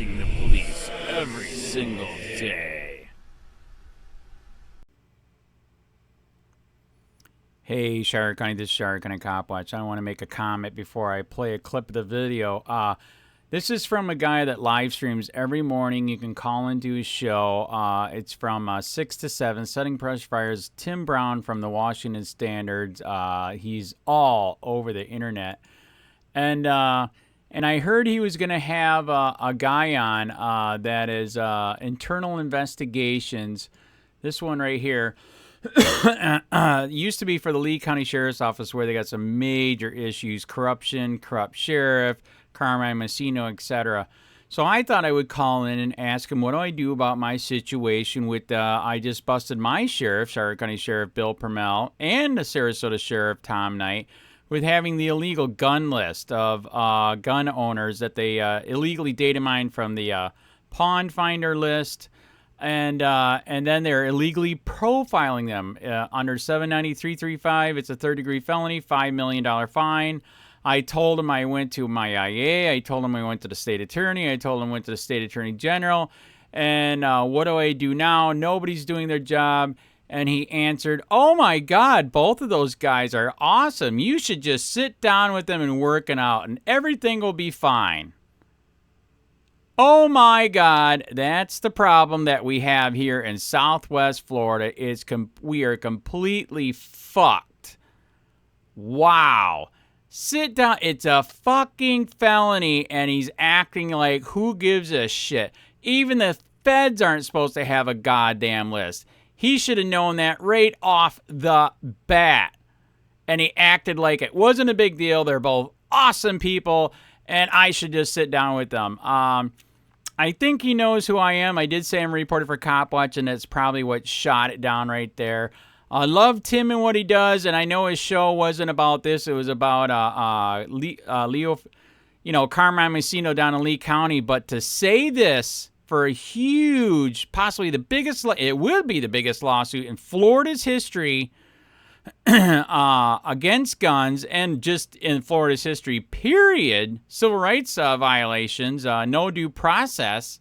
facing the police every single day. Hey, Shire County, this is Shire County Copwatch. I want to make a comment before I play a clip of the video. This is from a guy that live streams every morning. You can call into his show. It's from 6 to 7, Setting Brush Fires. Tim Brown from the Washington Standards. He's all over the internet. And I heard he was going to have a guy on that is internal investigations. This one right here. Used to be for the Lee County Sheriff's Office, where they got some major issues, corruption, corrupt sheriff, Carmine Messino, etc. So I thought I would call in and ask him, what do I do about my situation with, I just busted my sheriff, Shire County Sheriff Bill PRUMMELL, and the Sarasota Sheriff Tom Knight, with having the illegal gun list of gun owners that they illegally data mined from the Pawn Finder list. And then they're illegally profiling them under 793.35. It's a third-degree felony, $5 million fine. I told him I went to my IA. I told him I went to the state attorney. I told him I went to the state attorney general. And what do I do now? Nobody's doing their job. And he answered, oh, my God, both of those guys are awesome. You should just sit down with them and work it out, and everything will be fine. Oh my God, that's the problem that we have here in Southwest Florida. We are completely fucked. Wow. Sit down. It's a fucking felony, and he's acting like who gives a shit. Even the feds aren't supposed to have a goddamn list. He should have known that right off the bat. And he acted like it wasn't a big deal. They're both awesome people, and I should just sit down with them. I think he knows who I am. I did say I'm a reporter for Copwatch, and that's probably what shot it down right there. I love Tim and what he does, and I know his show wasn't about this. It was about Carmine Messino down in Lee County. But to say this for a huge, possibly the biggest, it will be the biggest lawsuit in Florida's history against guns, and just in Florida's history, period, civil rights violations, no due process.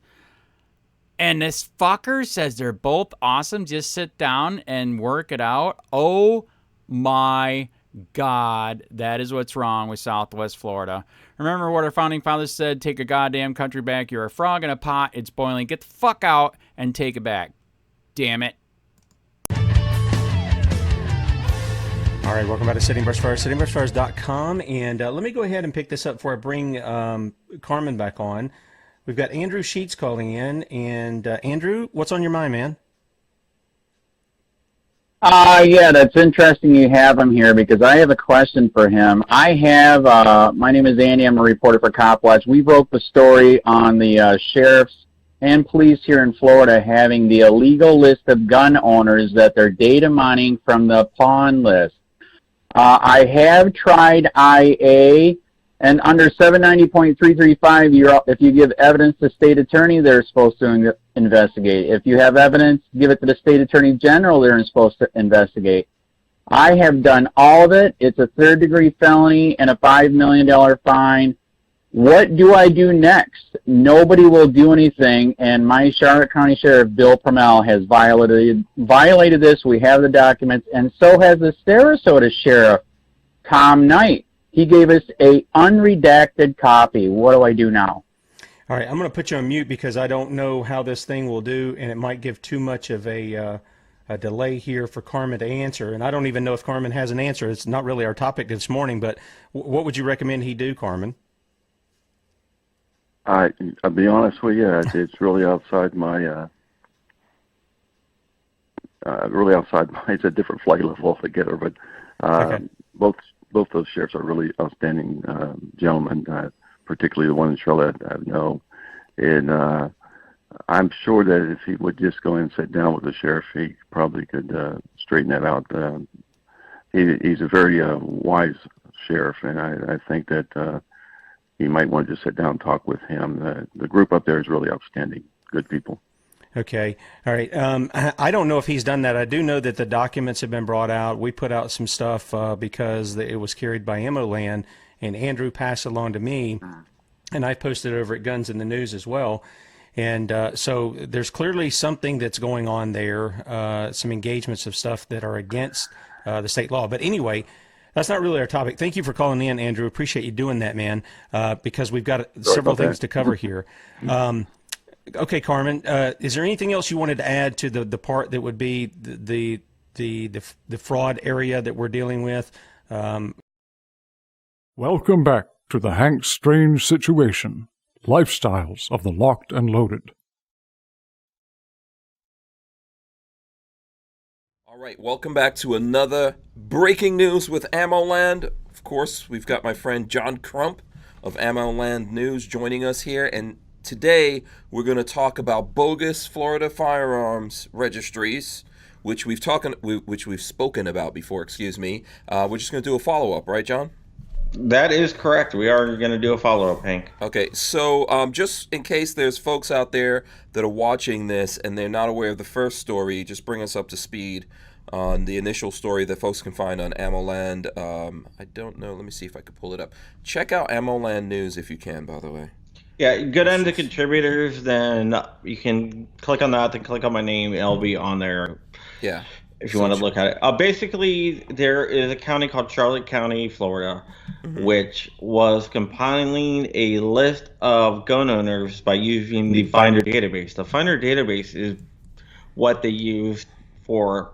And this fucker says they're both awesome. Just sit down and work it out. Oh my God, that is what's wrong with Southwest Florida. Remember what our founding fathers said, take a goddamn country back. You're a frog in a pot. It's boiling. Get the fuck out and take it back. Damn it. All right, welcome back to Setting Brush Fires, settingbrushfires.com. And let me go ahead and pick this up before I bring Carmen back on. We've got Andrew Sheets calling in. And Andrew, what's on your mind, man? Yeah, that's interesting you have him here, because I have a question for him. I have, my name is Andy. I'm a reporter for Copwatch. We broke the story on the sheriffs and police here in Florida having the illegal list of gun owners that they're data mining from the pawn list. I have tried IA, and under 790.335, if you give evidence to state attorney, they're supposed to investigate. If you have evidence, give it to the state attorney general, they're supposed to investigate. I have done all of it. It's a third-degree felony and a $5 million fine. What do I do next? Nobody will do anything, and my Charlotte County Sheriff, Bill PRUMMELL, has violated this. We have the documents, and so has the Sarasota Sheriff, Tom Knight. He gave us a unredacted copy. What do I do now? All right, I'm going to put you on mute because I don't know how this thing will do, and it might give too much of a delay here for Carmen to answer, and I don't even know if Carmen has an answer. It's not really our topic this morning, but what would you recommend he do, Carmen? I'll be honest with you, it's really outside my, it's a different flight level altogether, but Okay. both those sheriffs are really outstanding gentlemen, particularly the one in Charlotte I know. And I'm sure that if he would just go in and sit down with the sheriff, he probably could straighten that out. He's a very wise sheriff, and I think that you might want to just sit down and talk with him. The group up there is really outstanding, good people. Okay. All right. I don't know if he's done that. I do know that the documents have been brought out. We put out some stuff because it was carried by Emoland, and Andrew passed along to me and I posted it over at Guns in the News as well. And so there's clearly something that's going on there, some engagements of stuff that are against the state law. But anyway, that's not really our topic. Thank you for calling in, Andrew. Appreciate you doing that, man, because we've got several things to cover here. Okay, Carmen, is there anything else you wanted to add to the part that would be the fraud area that we're dealing with? Welcome back to the Hank Strange Situation. Lifestyles of the Locked and Loaded. All right, welcome back to another breaking news with AmmoLand. Of course, we've got my friend John Crump of AmmoLand News joining us here, and today we're going to talk about bogus Florida firearms registries, which we've spoken about before. Excuse me. We're just going to do a follow-up, right, John? That is correct. We are going to do a follow-up, Hank. Okay, so just in case there's folks out there that are watching this and they're not aware of the first story, just bring us up to speed on the initial story that folks can find on AmmoLand. I don't know. Let me see if I can pull it up. Check out AmmoLand News if you can, by the way. Yeah, go down to contributors, then you can click on that, then click on my name. It'll be on there. Yeah. If you want to look at it. Basically, there is a county called Charlotte County, Florida, which was compiling a list of gun owners by using the Finder database. The Finder database is what they use for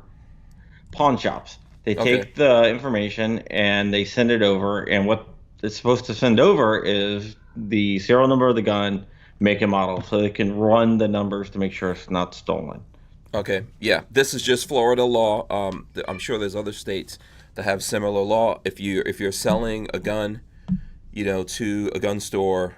pawn shops. They take the information and they send it over, and what it's supposed to send over is the serial number of the gun, make and model, so they can run the numbers to make sure it's not stolen. Okay, yeah, this is just Florida law. I'm sure there's other states that have similar law. If you're selling a gun, to a gun store,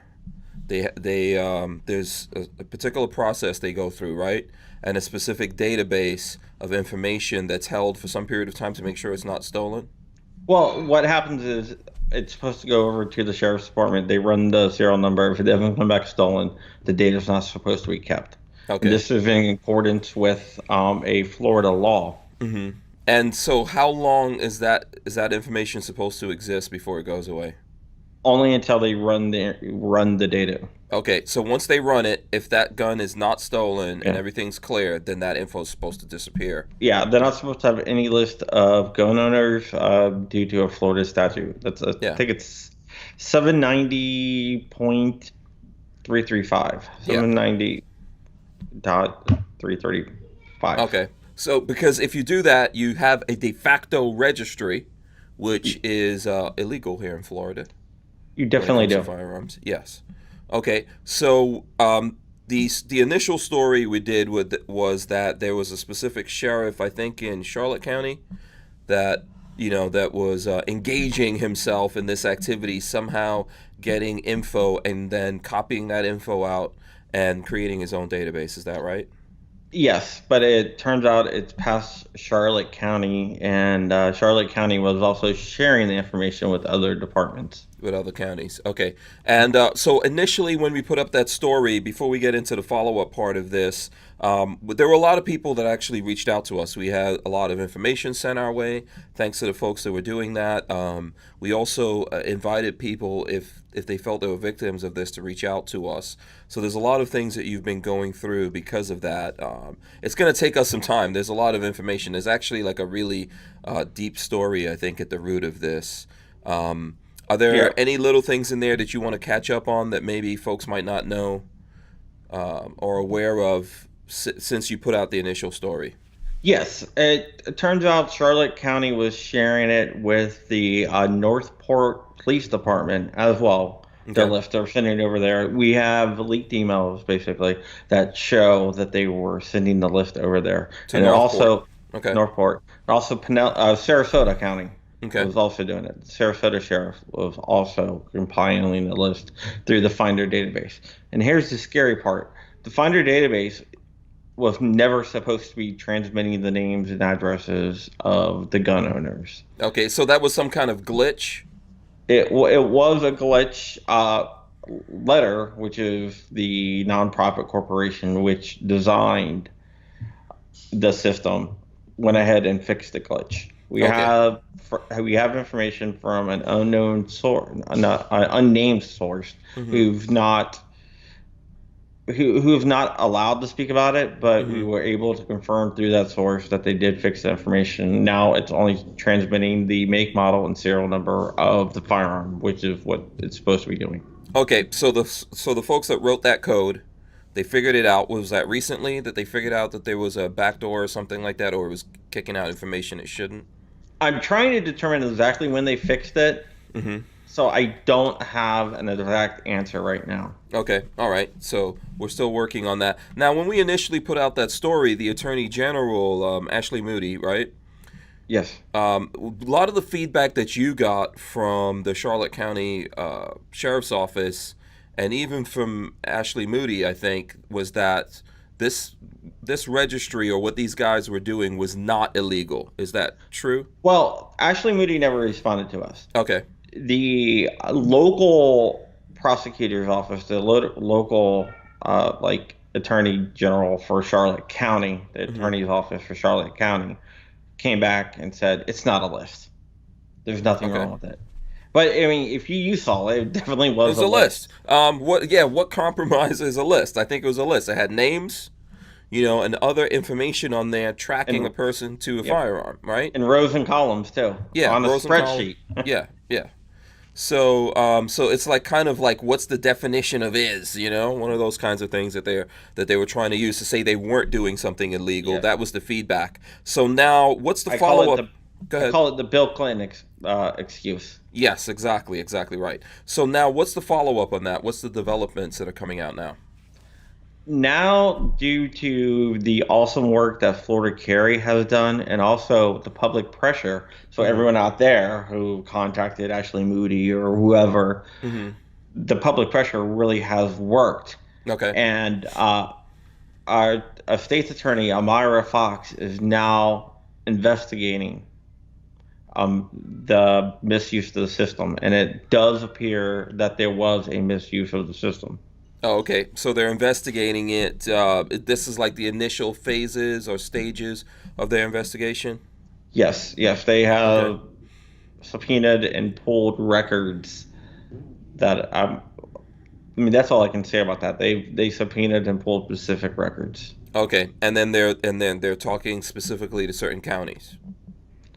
there's a particular process they go through, right? And a specific database of information that's held for some period of time to make sure it's not stolen. Well, what happens is it's supposed to go over to the sheriff's department. They run the serial number. If it doesn't come back stolen, the data's not supposed to be kept. Okay. This is in accordance with a Florida law. Mm-hmm. And so how long is that information supposed to exist before it goes away? Only until they run the data. Okay, so once they run it, if that gun is not stolen and everything's clear, then that info is supposed to disappear. Yeah, they're not supposed to have any list of gun owners due to a Florida statute. I think it's 790.335. 790.335. Okay. So because if you do that, you have a de facto registry, which is illegal here in Florida. You definitely do. Firearms, yes. Okay. So the initial story we did was that there was a specific sheriff, I think in Charlotte County, that was engaging himself in this activity, somehow getting info and then copying that info out and creating his own database. Is that right? Yes, but it turns out it's past Charlotte County, and Charlotte County was also sharing the information with other departments. With other counties. Okay. And so initially when we put up that story, before we get into the follow-up part of this, there were a lot of people that actually reached out to us. We had a lot of information sent our way, thanks to the folks that were doing that. We also invited people, if they felt they were victims of this, to reach out to us. So there's a lot of things that you've been going through because of that. It's going to take us some time. There's a lot of information. There's actually like a really deep story, I think, at the root of this. Are there any little things in there that you want to catch up on that maybe folks might not know or aware of since you put out the initial story? Yes. It turns out Charlotte County was sharing it with the Northport Police Department as well. Okay. The list they're sending over there. We have leaked emails, basically, that show that they were sending the list over there. And Northport. Also Northport. Also Sarasota County. Okay. Was also doing it. Sarasota Sheriff was also compiling the list through the Finder database. And here's the scary part. The Finder database was never supposed to be transmitting the names and addresses of the gun owners. Okay, so that was some kind of glitch? It was a glitch. Letter, which is the nonprofit corporation which designed the system, went ahead and fixed the glitch. We Okay. have information from an unknown source, an unnamed source, who've not allowed to speak about it, but we were able to confirm through that source that they did fix the information. Now it's only transmitting the make, model, and serial number of the firearm, which is what it's supposed to be doing. Okay, so the folks that wrote that code, they figured it out. Was that recently that they figured out that there was a backdoor or something like that, or it was kicking out information it shouldn't? I'm trying to determine exactly when they fixed it, so I don't have an exact answer right now. Okay, all right. So we're still working on that. Now, when we initially put out that story, the Attorney General, Ashley Moody, right? Yes. A lot of the feedback that you got from the Charlotte County Sheriff's Office, and even from Ashley Moody, I think, was that this registry, or what these guys were doing, was not illegal. Is that true? Well, Ashley Moody never responded to us. Okay. The local prosecutor's office, the local attorney general for Charlotte County, the attorney's office for Charlotte County, came back and said it's not a list. There's nothing wrong with it. But I mean, if you saw it, it definitely was a list. What compromises a list? I think it was a list. It had names, and other information on there tracking a person to a firearm, right? And rows and columns too. Yeah, on a spreadsheet. Yeah. So it's like kind of like, what's the definition of is, one of those kinds of things that they were trying to use to say they weren't doing something illegal. That was the feedback. So now, what's the follow-up? Go ahead. I call it the Bill Clinton excuse. Yes, exactly right. So now, what's the follow-up on that? What's the developments that are coming out now? Now, due to the awesome work that Florida Carry has done, and also the public pressure, so everyone out there who contacted Ashley Moody or whoever, the public pressure really has worked. Okay. And our state's attorney, Amira Fox, is now investigating the misuse of the system, and it does appear that there was a misuse of the system. Oh, okay. So they're investigating it. This is like the initial phases or stages of their investigation? Yes. They have subpoenaed and pulled records that that's all I can say about that. They subpoenaed and pulled specific records. Okay. And then they're talking specifically to certain counties.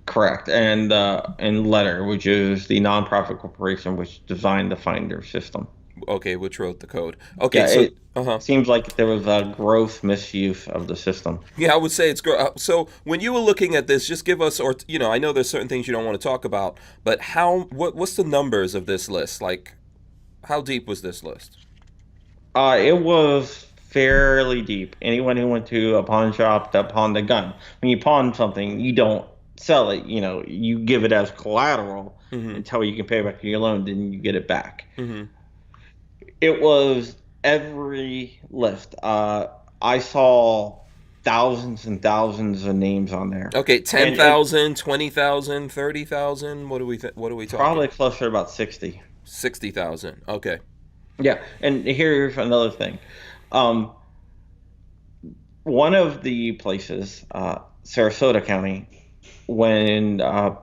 Correct. And Letter, which is the nonprofit corporation which designed the Finder system. Okay, which wrote the code. Okay, it seems like there was a gross misuse of the system. Yeah, I would say it's gross. So when you were looking at this, just give us, or I know there's certain things you don't want to talk about, but what's the numbers of this list? Like, how deep was this list? It was fairly deep. Anyone who went to a pawn shop that pawned a gun. When you pawn something, you don't sell it. You give it as collateral until you can pay back your loan, then you get it back. It was every list. I saw thousands and thousands of names on there. Okay, 10,000, 20,000, 30,000. What are we talking? Probably closer to about 60. 60,000. Okay. Yeah, and here's another thing. One of the places, Sarasota County, when a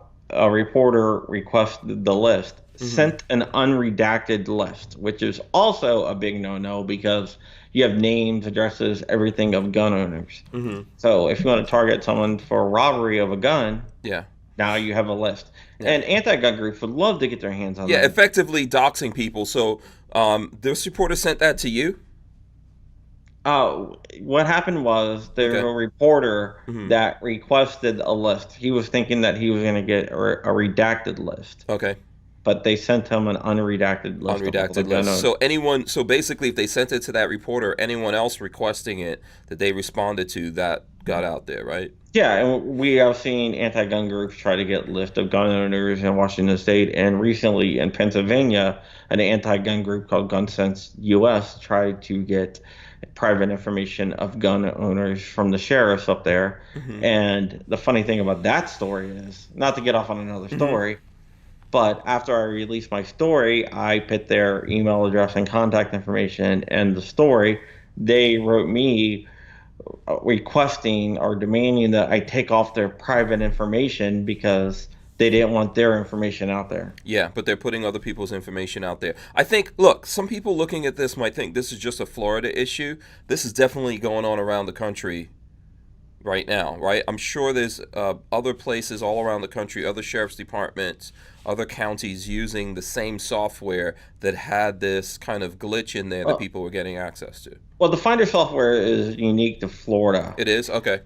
reporter requested the list, sent an unredacted list, which is also a big no-no because you have names, addresses, everything of gun owners. So if you want to target someone for robbery of a gun, now you have a list. And anti-gun groups would love to get their hands on that. Yeah, effectively doxing people. So this reporter sent that to you? What happened was there was a reporter that requested a list. He was thinking that he was going to get a redacted list. Okay. But they sent him an unredacted list. Unredacted list. So basically, if they sent it to that reporter, anyone else requesting it that they responded to, that got out there, right? Yeah, and we have seen anti-gun groups try to get list of gun owners in Washington State, and recently in Pennsylvania, an anti-gun group called Gun Sense US tried to get private information of gun owners from the sheriffs up there. And the funny thing about that story is, not to get off on another story, but after I released my story, I put their email address and contact information and the story. They wrote me requesting or demanding that I take off their private information because they didn't want their information out there. Yeah, but they're putting other people's information out there. I think, look, some people looking at this might think this is just a Florida issue. This is definitely going on around the country right now, right? I'm sure there's other places all around the country, other sheriff's departments, other counties using the same software that had this kind of glitch in there that people were getting access to. Well, the Finder software is unique to Florida. It is? Okay.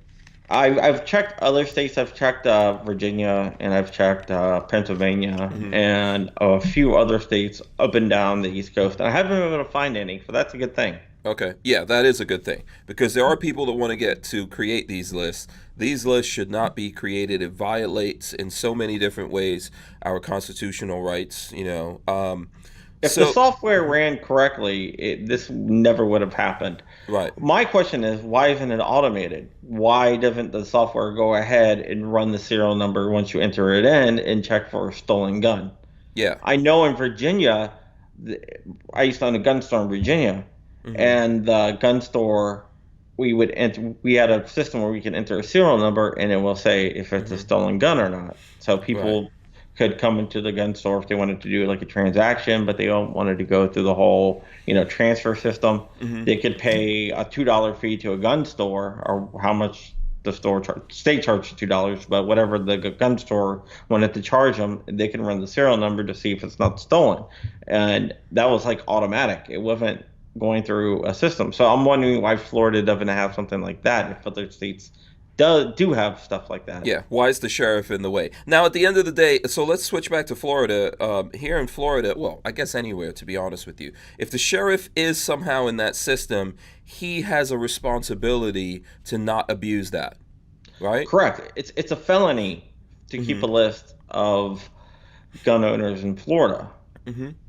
I've checked other states. I've checked Virginia, and I've checked Pennsylvania, and a few other states up and down the East Coast. And I haven't been able to find any, so that's a good thing. Okay. Yeah, that is a good thing, because there are people that want to get to create these lists. These lists should not be created. It violates in so many different ways our constitutional rights, you know. If the software ran correctly, this never would have happened. Right. My question is, why isn't it automated? Why doesn't the software go ahead and run the serial number once you enter it in and check for a stolen gun? Yeah. I know in Virginia, I used to own a gun store in Virginia, and the gun store, we had a system where we could enter a serial number, and it will say if it's a stolen gun or not. So people could come into the gun store if they wanted to do like a transaction, but they don't wanted to go through the whole, transfer system. They could pay a $2 fee to a gun store, or how much the state charged $2, but whatever the gun store wanted to charge them, they can run the serial number to see if it's not stolen. And that was like automatic. It wasn't going through a system. So I'm wondering why Florida doesn't have something like that if other states do have stuff like that. Yeah, why is the sheriff in the way? Now, at the end of the day, so let's switch back to Florida. Here in Florida, well, I guess anywhere, to be honest with you, if the sheriff is somehow in that system, he has a responsibility to not abuse that, right? Correct. It's a felony to keep a list of gun owners in Florida.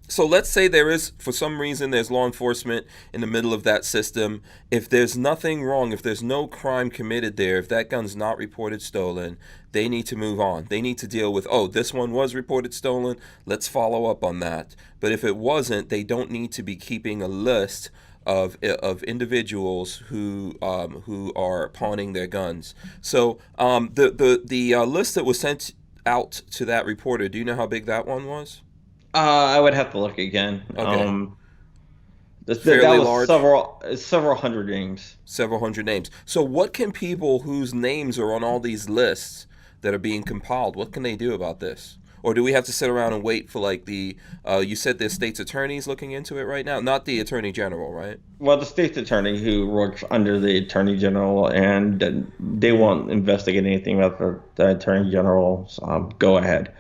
So let's say there is, for some reason, there's law enforcement in the middle of that system. If there's nothing wrong, if there's no crime committed there, if that gun's not reported stolen, they need to move on. They need to deal with, this one was reported stolen, let's follow up on that. But if it wasn't, they don't need to be keeping a list of individuals who are pawning their guns. So the list that was sent out to that reporter, do you know how big that one was? I would have to look again. Okay. That was large. Several hundred names. Several hundred names. So what can people whose names are on all these lists that are being compiled, what can they do about this? Or do we have to sit around and wait for you said there's state's attorneys looking into it right now? Not the attorney general, right? Well, the state's attorney who works under the attorney general, and they won't investigate anything about the attorney general's go ahead.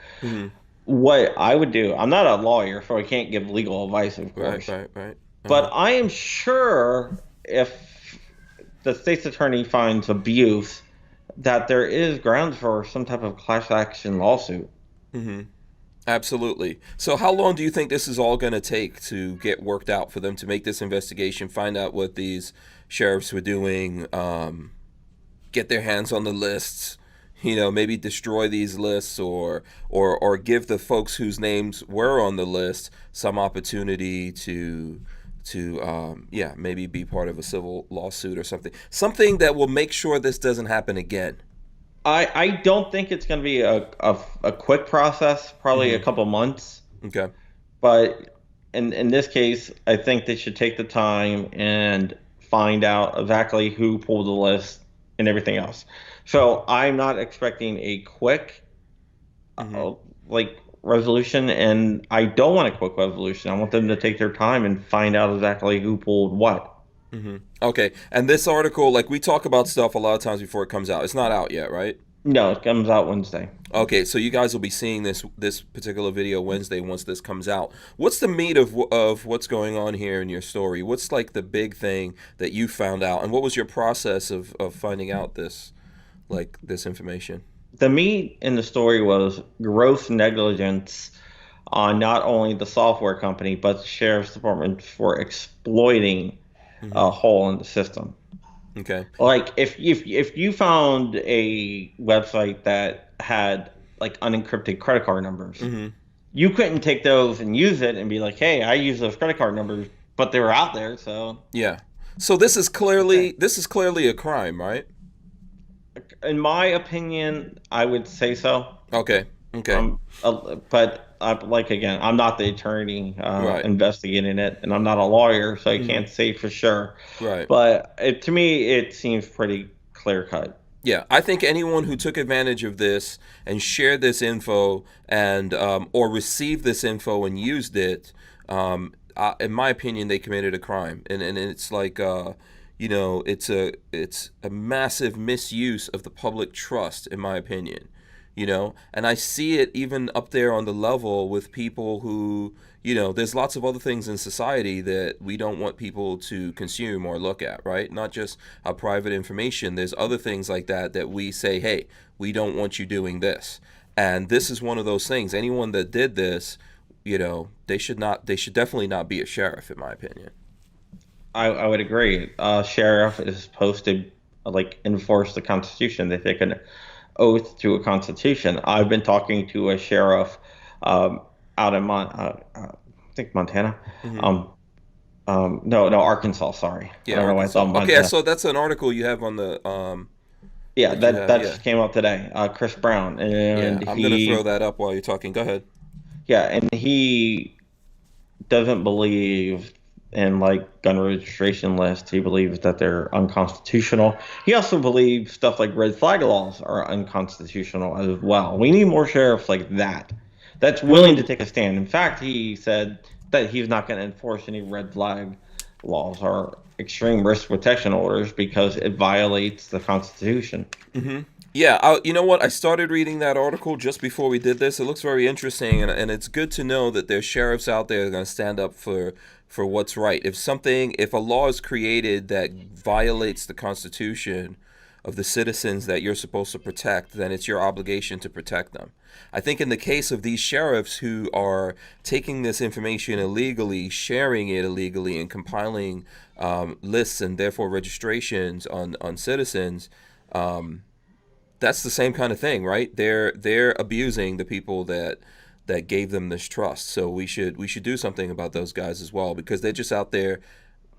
What I would do, I'm not a lawyer, so I can't give legal advice, of course. Right. But I am sure if the state's attorney finds abuse, that there is grounds for some type of class action lawsuit. Absolutely. So how long do you think this is all going to take to get worked out, for them to make this investigation, find out what these sheriffs were doing, get their hands on the lists, maybe destroy these lists, or give the folks whose names were on the list some opportunity to maybe be part of a civil lawsuit or something that will make sure this doesn't happen again? I don't think it's going to be a quick process, probably a couple months. Okay. But in this case, I think they should take the time and find out exactly who pulled the list and everything else. So I'm not expecting a quick resolution, and I don't want a quick resolution. I want them to take their time and find out exactly who pulled what. Okay, and this article, we talk about stuff a lot of times before it comes out. It's not out yet, right? No, it comes out Wednesday. Okay, so you guys will be seeing this particular video Wednesday once this comes out. What's the meat of what's going on here in your story? What's the big thing that you found out, and what was your process of finding out this information? The meat in the story was gross negligence on not only the software company but the sheriff's department for exploiting a hole in the system. Okay. If you found a website that had unencrypted credit card numbers, you couldn't take those and use it and be like, hey, I use those credit card numbers, but they were out there, so. Yeah. So this is clearly a crime, right? In my opinion, I would say so. Okay. But like again, I'm not the attorney Right. investigating it, and I'm not a lawyer, so I can't say for sure. Right. But to me, it seems pretty clear cut. Yeah, I think anyone who took advantage of this and shared this info and or received this info and used it, in my opinion, they committed a crime, and it's like it's a massive misuse of the public trust, in my opinion. And I see it even up there on the level with people who, there's lots of other things in society that we don't want people to consume or look at, right? Not just our private information. There's other things like that we say, hey, we don't want you doing this. And this is one of those things. Anyone that did this, they should definitely not be a sheriff, in my opinion. I would agree. Sheriff is supposed to enforce the Constitution. They take an oath to a Constitution. I've been talking to a sheriff out in I think Montana. No, Arkansas. Sorry. Yeah, I don't know why I thought Montana. Okay, so that's an article you have on the. That just came up today. Chris Brown, and I'm gonna throw that up while you're talking. Go ahead. Yeah, and he doesn't believe in gun registration lists. He believes that they're unconstitutional. He also believes stuff like red flag laws are unconstitutional as well. We need more sheriffs like that that's willing to take a stand. In fact, he said that he's not going to enforce any red flag laws or extreme risk protection orders because it violates the Constitution. Yeah, you know what? I started reading that article just before we did this. It looks very interesting, and it's good to know that there's sheriffs out there that are going to stand up for what's right. If a law is created that violates the Constitution of the citizens that you're supposed to protect, then it's your obligation to protect them. I think in the case of these sheriffs who are taking this information illegally, sharing it illegally, and compiling lists and therefore registrations on citizens, that's the same kind of thing, right? They're abusing the people that gave them this trust. So we should do something about those guys as well, because they're just out there.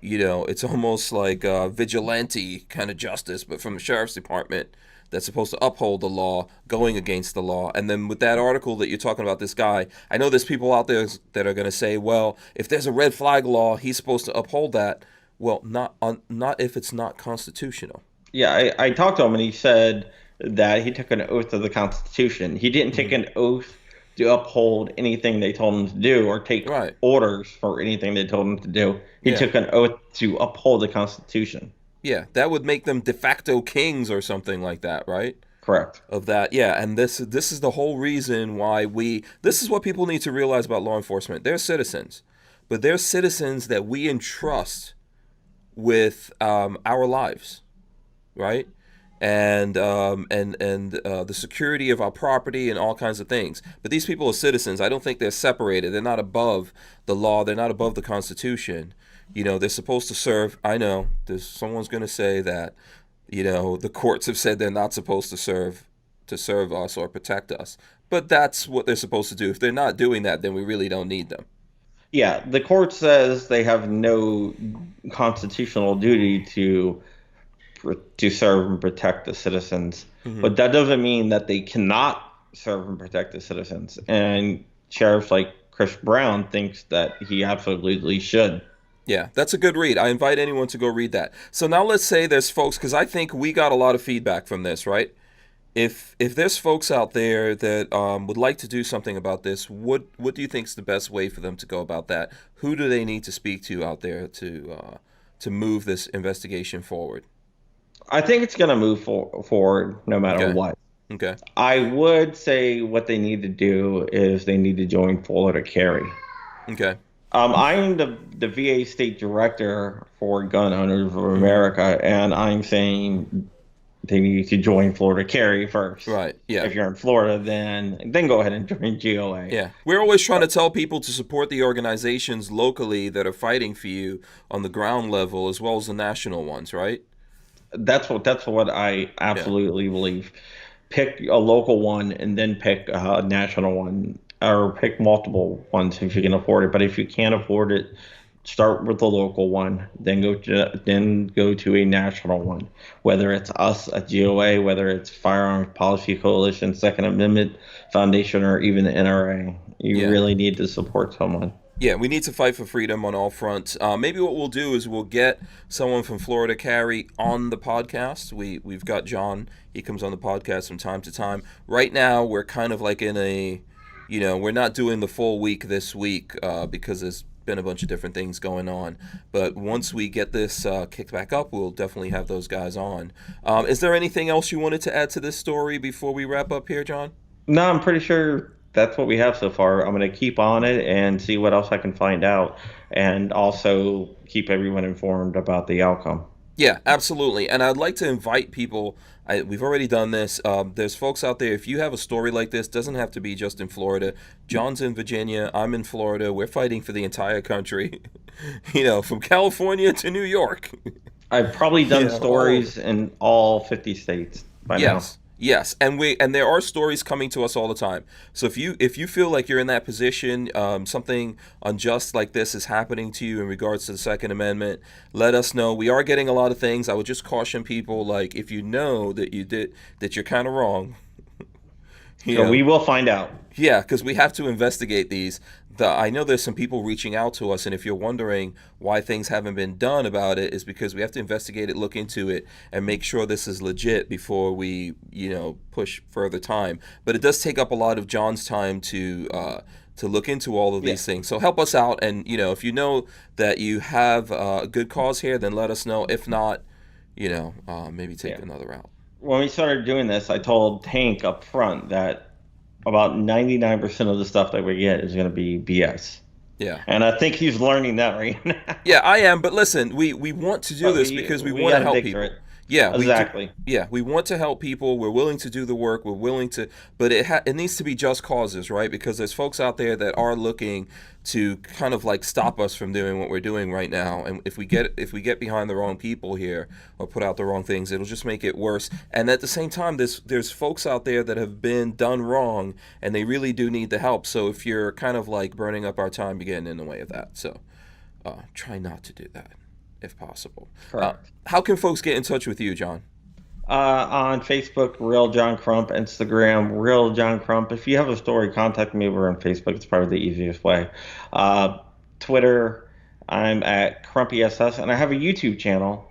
It's almost like vigilante kind of justice, but from the sheriff's department that's supposed to uphold the law, going against the law. And then with that article that you're talking about, this guy, I know there's people out there that are going to say, well, if there's a red flag law, he's supposed to uphold that. Well, not if it's not constitutional. Yeah, I talked to him, and he said that he took an oath to the Constitution. He didn't take an oath to uphold anything they told him to do or take orders for anything they told him to do. He took an oath to uphold the Constitution. Yeah, that would make them de facto kings or something like that, right? Correct. Of that, yeah, and this is the whole reason why this is what people need to realize about law enforcement. They're citizens, but they're citizens that we entrust with our lives, right? And the security of our property and all kinds of things. But these people are citizens. I don't think they're separated. They're not above the law. They're not above the Constitution. They're supposed to serve. I know someone's going to say that, the courts have said they're not supposed to serve us or protect us. But that's what they're supposed to do. If they're not doing that, then we really don't need them. Yeah, the court says they have no constitutional duty to serve and protect the citizens, but that doesn't mean that they cannot serve and protect the citizens. And sheriffs like Chris Brown thinks that he absolutely should. Yeah, that's a good read. I invite anyone to go read that. So now let's say there's folks, because I think we got a lot of feedback from this, right? If there's folks out there that would like to do something about this, what do you think is the best way for them to go about that? Who do they need to speak to out there to move this investigation forward? I think it's going to move forward no matter what. Okay. I would say what they need to do is they need to join Florida Carry. Okay. I'm the VA state director for Gun Owners of America, and I'm saying they need to join Florida Carry first. Right. Yeah. If you're in Florida, then go ahead and join GOA. Yeah. We're always trying to tell people to support the organizations locally that are fighting for you on the ground level as well as the national ones, right? That's what I absolutely believe. Pick a local one and then pick a national one, or pick multiple ones if you can afford it. But if you can't afford it, start with the local one, then go to a national one, whether it's us at GOA, whether it's Firearms Policy Coalition, Second Amendment Foundation, or even the NRA. You really need to support someone. Yeah, we need to fight for freedom on all fronts. Maybe what we'll do is we'll get someone from Florida Carry on the podcast. We've got John. He comes on the podcast from time to time. Right now, we're kind of like in a, we're not doing the full week this week because there's been a bunch of different things going on. But once we get this kicked back up, we'll definitely have those guys on. Is there anything else you wanted to add to this story before we wrap up here, John? No, I'm pretty sure that's what we have so far. I'm going to keep on it and see what else I can find out, and also keep everyone informed about the outcome. Yeah, absolutely. And I'd like to invite people. We've already done this. There's folks out there. If you have a story like this, doesn't have to be just in Florida. John's in Virginia. I'm in Florida. We're fighting for the entire country. From California to New York. I've probably done stories in all 50 states by now. Yes, and there are stories coming to us all the time. So if you feel like you're in that position, something unjust like this is happening to you in regards to the Second Amendment, let us know. We are getting a lot of things. I would just caution people, like, if you know that you're kind of wrong. We will find out. Yeah, because we have to investigate these. I know there's some people reaching out to us, and if you're wondering why things haven't been done about it, is because we have to investigate it, look into it, and make sure this is legit before we, push further time. But it does take up a lot of John's time to look into all of these things. So help us out, and if you know that you have a good cause here, then let us know. If not, maybe take another route. When we started doing this, I told Hank up front that about 99% of the stuff that we get is going to be BS. Yeah. And I think he's learning that right now. Yeah, I am. But listen, we want to do this because we want to help people. Yeah, exactly. We want to help people. We're willing to do the work. We're willing to, but it needs to be just causes, right? Because there's folks out there that are looking to kind of like stop us from doing what we're doing right now. And if we get behind the wrong people here or put out the wrong things, it'll just make it worse. And at the same time, there's folks out there that have been done wrong, and they really do need the help. So if you're kind of like burning up our time, you're getting in the way of that. So try not to do that, if possible. Correct. How can folks get in touch with you, John? On Facebook, Real John Crump. Instagram, Real John Crump. If you have a story, contact me over on Facebook. It's probably the easiest way. Twitter, I'm at CrumpESS, and I have a YouTube channel,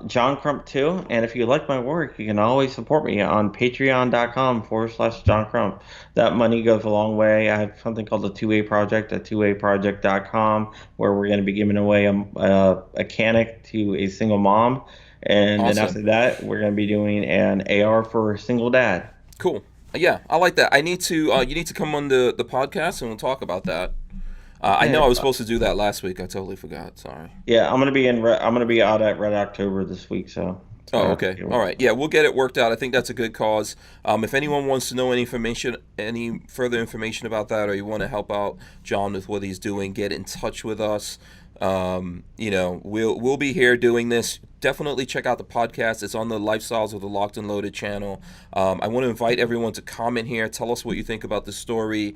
John Crump 2. And if you like my work, you can always support me on patreon.com/John Crump. That money goes a long way. I have something called the 2A Project at 2aproject.com, where we're going to be giving away a KENNETH to a single mom. And awesome. Then after that, we're going to be doing an AR for a single dad. Cool. Yeah, I like that. I need to. You need to come on the podcast, and we'll talk about that. I know I was supposed to do that last week. I totally forgot. Sorry. Yeah, I'm gonna be out at Red October this week. So. Oh, okay. All right. Yeah, we'll get it worked out. I think that's a good cause. If anyone wants to know any further information about that, or you want to help out John with what he's doing, get in touch with us. We'll be here doing this. Definitely check out the podcast. It's on the Lifestyles of the Locked and Loaded channel. I want to invite everyone to comment here. Tell us what you think about the story.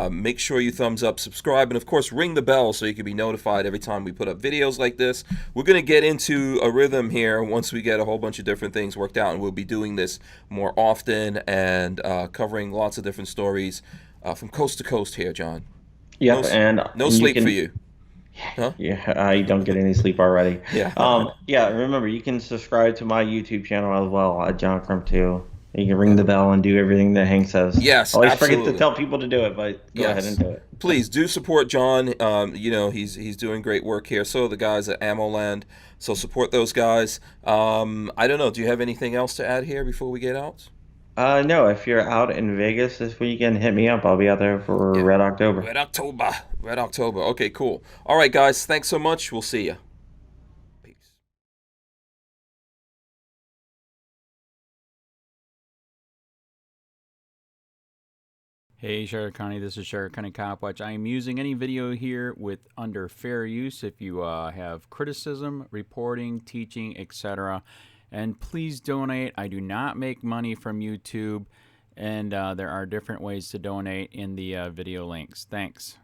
Make sure you thumbs up, subscribe, and of course ring the bell so you can be notified every time we put up videos like this. We're going to get into a rhythm here once we get a whole bunch of different things worked out, and we'll be doing this more often and covering lots of different stories from coast to coast here, John. Yeah, no sleep for you. Huh? Yeah, you don't get any sleep already. Yeah. Remember, you can subscribe to my YouTube channel as well at John Crump 2. You can ring the bell and do everything that Hank says. Yes, always absolutely. forget to tell people to do it, but go ahead and do it. Please do support John. He's doing great work here. So the guys at AmmoLand. So support those guys. I don't know. Do you have anything else to add here before we get out? No, if you're out in Vegas this weekend, hit me up. I'll be out there for Red October. Red October. Okay, cool. All right, guys. Thanks so much. We'll see you. Peace. Hey, Sheriff County. This is Sheriff County Copwatch. I am using any video here with under fair use. If you have criticism, reporting, teaching, etc., and please donate. I do not make money from YouTube, and there are different ways to donate in the video links. Thanks.